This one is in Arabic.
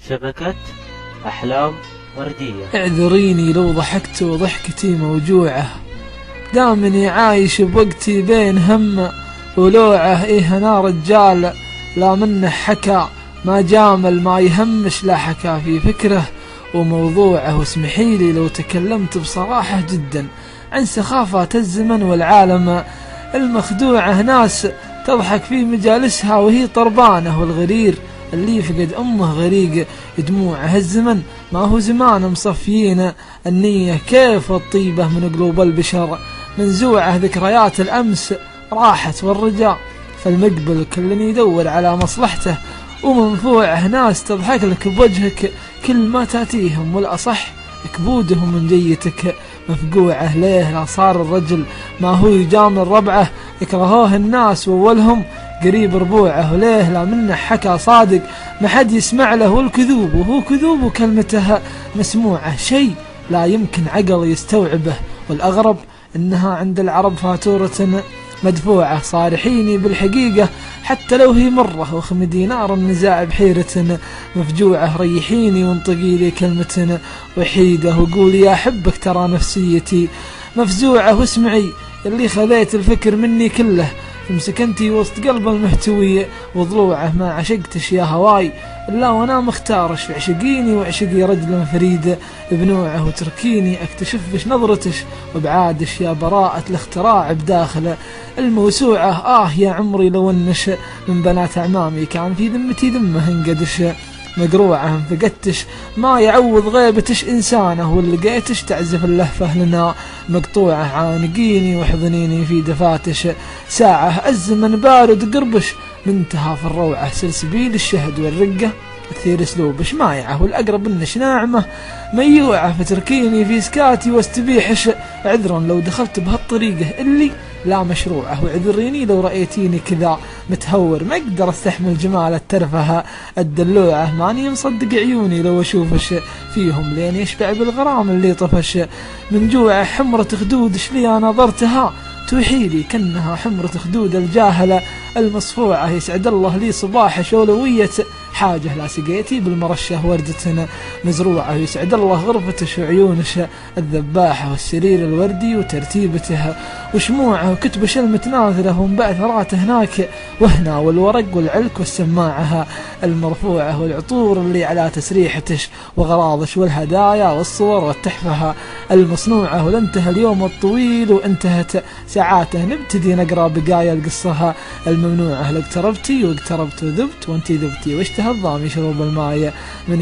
شبكة أحلام وردية. اعذريني لو ضحكت وضحكتي موجوعة، دامني عايش بوقتي بين هم ولوعة. إيه أنا رجال لا منه حكى، ما جامل ما يهمش، لا حكى في فكره وموضوعه. واسمحيلي لو تكلمت بصراحة جدا عن سخافة الزمن والعالم المخدوعة. ناس تضحك في مجالسها وهي طربانة، والغرير اللي فقد أمه غريق دموعه. الزمن ما هو زمان مصفيين النية، كيف الطيبة من قلوب البشر منزوعة. ذكريات الأمس راحت والرجاء فالمقبل كل يدور على مصلحته ومنفوعه. ناس تضحك لك بوجهك كل ما تاتيهم، والأصح كبودهم من جيتك مفقوعه. ليه لا صار الرجل ما هو يجامل ربعه، يكرهوه الناس وولهم قريب ربوعه. وليه لا منه حكى صادق ما حد يسمع له، والكذوب وهو كذوب وكلمته مسموعه. شيء لا يمكن عقل يستوعبه، والأغرب إنها عند العرب فاتورة مدفوعة. صارحيني بالحقيقة حتى لو هي مرة، وخمدي نار النزاع بحيرة مفجوعة. ريحيني وانطقي لي كلمة وحيدة، وقولي يا حبك ترى نفسيتي مفزوعة. واسمعي اللي خذيت الفكر مني كله، مسكنتي وسط قلب المهتوي وضلوعه. ما عشقتش يا هواي إلا وانا مختارش، عشقيني وعشقي رجل فريد بنوعه. وتركيني اكتشف بش نظرتش وبعادش، يا براءة الاختراع بداخل الموسوعة. يا عمري لو انش من بنات اعمامي كان في ذمتي ذمه انقدش مقروعه. فقدتش ما يعوض غيبتش إنسانه، ولقيتش تعزف اللهفة لنا مقطوعة. عانقيني واحضنيني في دفاتش ساعة، الزمن بارد قربش منتهى في الروعة. سلسبيل الشهد والرقة كثير اسلوبش مايعه، والأقرب انش ناعمة ميوعة. فتركيني في سكاتي واستبيحش عذرا لو دخلت بهالطريقة اللي لا مشروعه. وعذريني لو رأيتيني كذا متهور، ما اقدر استحمل جمال الترفه الدلوعة. ماني مصدق عيوني لو اشوفش فيهم، لين يشبع بالغرام اللي طفش من جوعه. حمرة خدود شلي نظرتها توحيلي كأنها حمرة خدود الجاهلة المصفوعة. يسعد الله لي صباح شولوية حاجة، لا سقيتي بالمرشة وردة مزروعة. يسعد الله غرفتش وعيونش الذباحة، والسرير الوردي وترتيبته وشموعه، وكتبش المتناثرة ومبعثراته هناك وهنا، والورق والعلك والسماعة المرفوعة، والعطور اللي على تسريحتش وغراضش، والهدايا والصور والتحفة المصنوعة. ولانتهى اليوم الطويل وانتهت ساعاته، نبتدي نقرأ بقايا القصة الممنوعة. لاقتربتي واقتربت وذبت وانتي ذبتي، واشتهى الضامي شروب الماء من